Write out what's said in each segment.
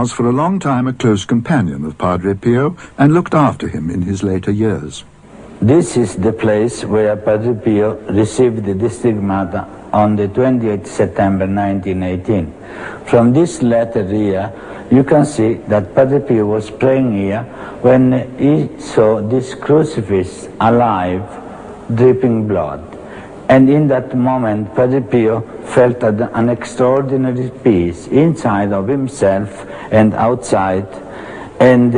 was for a long time a close companion of Padre Pio and looked after him in his later years. This is the place where Padre Pio received the stigmata on the 28th September 1918. From this letter here, you can see that Padre Pio was praying here when he saw this crucifix alive, dripping blood. And in that moment, Padre Pio felt an extraordinary peace inside of himself and outside. And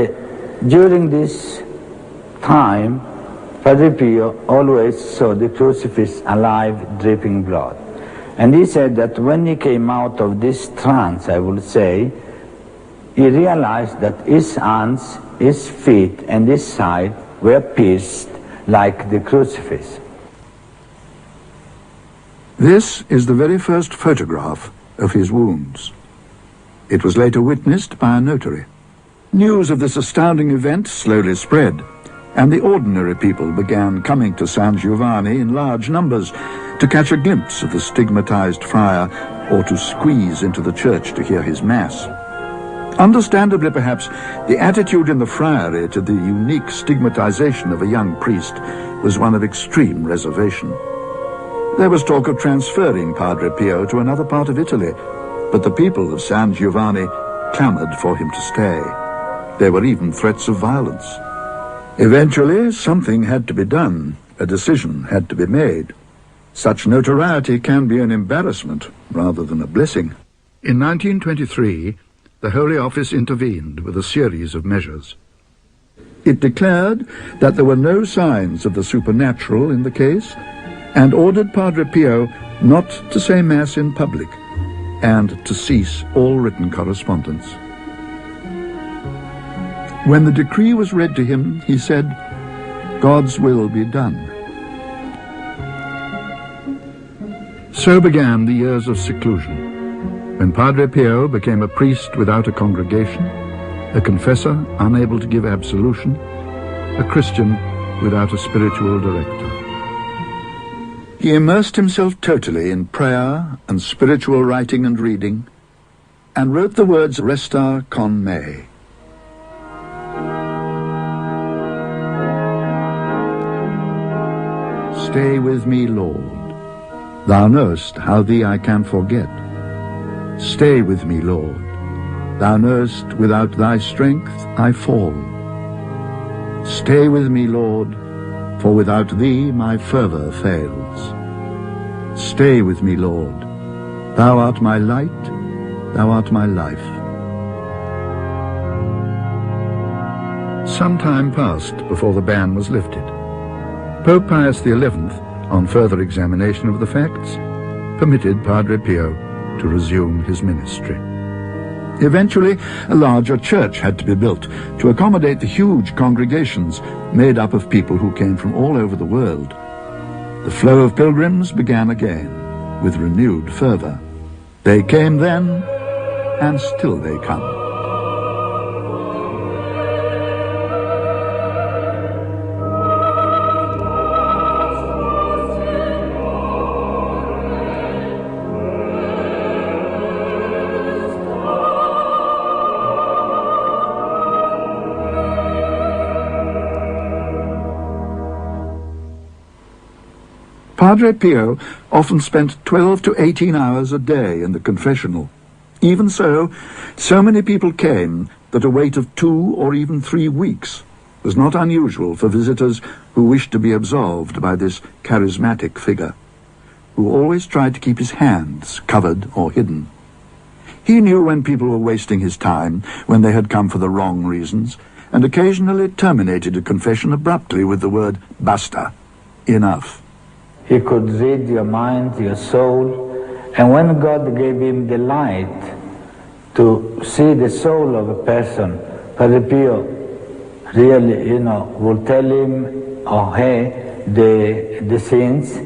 during this time, Padre Pio always saw the crucifix alive, dripping blood. And he said that when he came out of this trance, I would say, he realized that his hands, his feet, and his side were pierced like the crucifix. This is the very first photograph of his wounds. It was later witnessed by a notary. News of this astounding event slowly spread, and the ordinary people began coming to San Giovanni in large numbers to catch a glimpse of the stigmatized friar or to squeeze into the church to hear his mass. Understandably, perhaps, the attitude in the friary to the unique stigmatization of a young priest was one of extreme reservation. There was talk of transferring Padre Pio to another part of Italy, but the people of San Giovanni clamored for him to stay. There were even threats of violence. Eventually, something had to be done. A decision had to be made. Such notoriety can be an embarrassment rather than a blessing. In 1923, the Holy Office intervened with a series of measures. It declared that there were no signs of the supernatural in the case and ordered Padre Pio not to say Mass in public and to cease all written correspondence. When the decree was read to him, he said, "God's will be done." So began the years of seclusion, when Padre Pio became a priest without a congregation, a confessor unable to give absolution, a Christian without a spiritual director. He immersed himself totally in prayer and spiritual writing and reading, and wrote the words Resta con me. Stay with me, Lord. Thou knowest how thee I can forget. Stay with me, Lord. Thou knowest without thy strength I fall. Stay with me, Lord, for without thee my fervour fails. Stay with me, Lord. Thou art my light, thou art my life. Some time passed before the ban was lifted. Pope Pius XI, on further examination of the facts, permitted Padre Pio to resume his ministry. Eventually, a larger church had to be built to accommodate the huge congregations made up of people who came from all over the world. The flow of pilgrims began again, with renewed fervour. They came then, and still they come. Padre Pio often spent 12 to 18 hours a day in the confessional. Even so many people came that a wait of 2 or even 3 weeks was not unusual for visitors who wished to be absolved by this charismatic figure, who always tried to keep his hands covered or hidden. He knew when people were wasting his time, when they had come for the wrong reasons, and occasionally terminated a confession abruptly with the word basta, enough. He could read your mind, your soul, and when God gave him the light to see the soul of a person, Padre Pio really, will tell him or her the sins,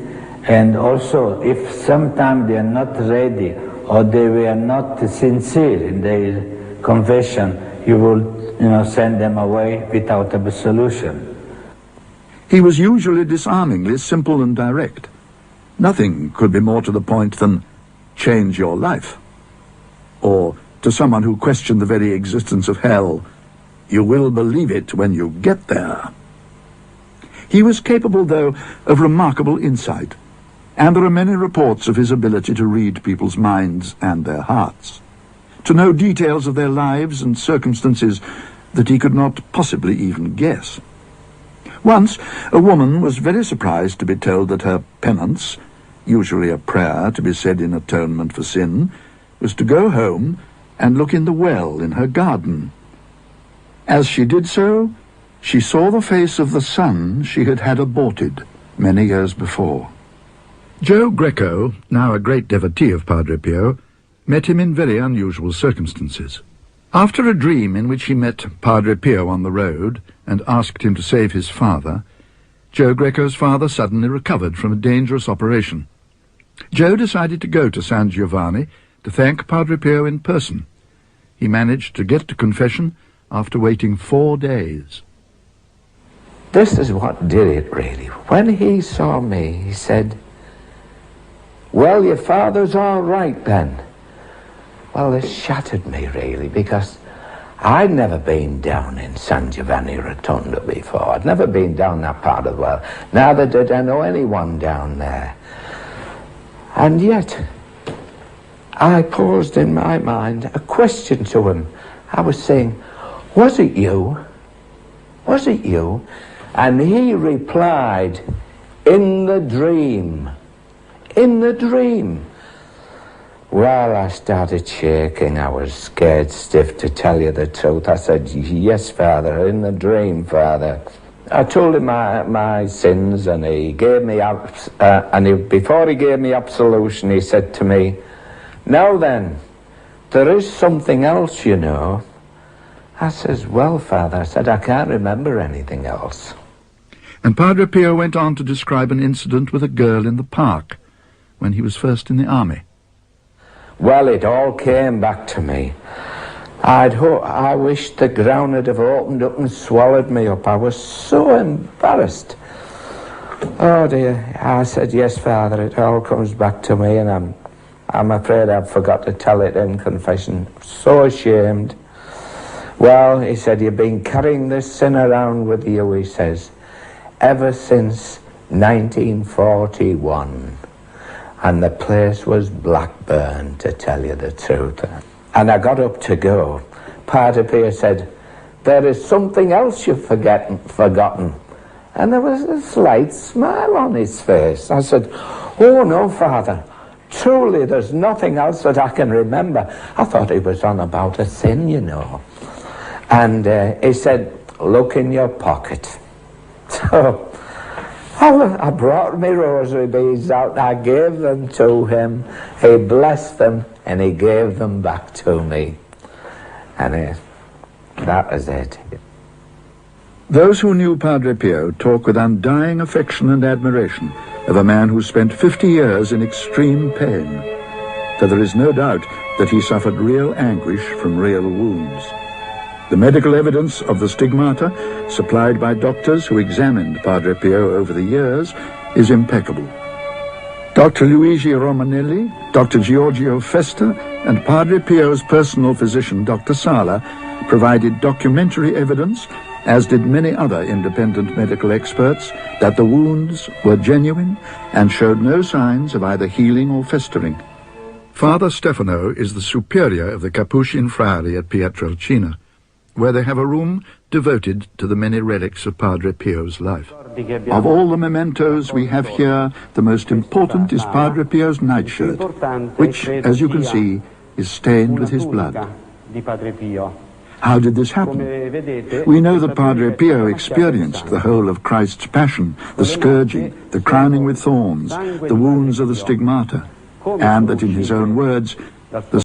and also if sometimes they are not ready or they were not sincere in their confession, you will send them away without absolution. He was usually disarmingly simple and direct. Nothing could be more to the point than change your life, or to someone who questioned the very existence of hell. You will believe it when you get there. He was capable, though, of remarkable insight, and there are many reports of his ability to read people's minds and their hearts, to know details of their lives and circumstances that he could not possibly even guess. Once, a woman was very surprised to be told that her penance, usually a prayer to be said in atonement for sin, was to go home and look in the well in her garden. As she did so, she saw the face of the son she had had aborted many years before. Joe Greco, now a great devotee of Padre Pio, met him in very unusual circumstances. After a dream in which he met Padre Pio on the road and asked him to save his father, Joe Greco's father suddenly recovered from a dangerous operation. Joe decided to go to San Giovanni to thank Padre Pio in person. He managed to get to confession after waiting 4 days. This is what did it, really. When he saw me, he said, "Well, your father's all right then." Well, this shattered me, really, because I'd never been down in San Giovanni Rotondo before. I'd never been down that part of the world. Neither did I know anyone down there. And yet, I posed in my mind a question to him. I was saying, "Was it you? Was it you?" And he replied, "In the dream. In the dream." Well, I started shaking. I was scared stiff, to tell you the truth. I said, "Yes, Father, in the dream, Father." I told him my sins, and he gave me before he gave me absolution, he said to me, "Now then, there is something else, you know." I says, "Well, Father," I said, "I can't remember anything else." And Padre Pio went on to describe an incident with a girl in the park when he was first in the army. Well, it all came back to me. I wished the ground had have opened up and swallowed me up. I was so embarrassed. Oh dear. I said, "Yes, Father, it all comes back to me, and I'm afraid I forgot to tell it in confession. So ashamed." Well, he said, "You've been carrying this sin around with you," he says, "ever since 1941. And the place was Blackburn, to tell you the truth." And I got up to go. Padre Pio said, "There is something else you've forgotten." And there was a slight smile on his face. I said, "Oh no, Father, truly there's nothing else that I can remember." I thought he was on about a sin, you know. And he said, "Look in your pocket." So I brought my rosary beads out, I gave them to him, he blessed them, and he gave them back to me. And that was it. Those who knew Padre Pio talk with undying affection and admiration of a man who spent 50 years in extreme pain, for there is no doubt that he suffered real anguish from real wounds. The medical evidence of the stigmata, supplied by doctors who examined Padre Pio over the years, is impeccable. Dr. Luigi Romanelli, Dr. Giorgio Festa, and Padre Pio's personal physician, Dr. Sala, provided documentary evidence, as did many other independent medical experts, that the wounds were genuine and showed no signs of either healing or festering. Father Stefano is the superior of the Capuchin friary at Pietrelcina, where they have a room devoted to the many relics of Padre Pio's life. Of all the mementos we have here, the most important is Padre Pio's nightshirt, which, as you can see, is stained with his blood. How did this happen? We know that Padre Pio experienced the whole of Christ's passion, the scourging, the crowning with thorns, the wounds of the stigmata, and that, in his own words, the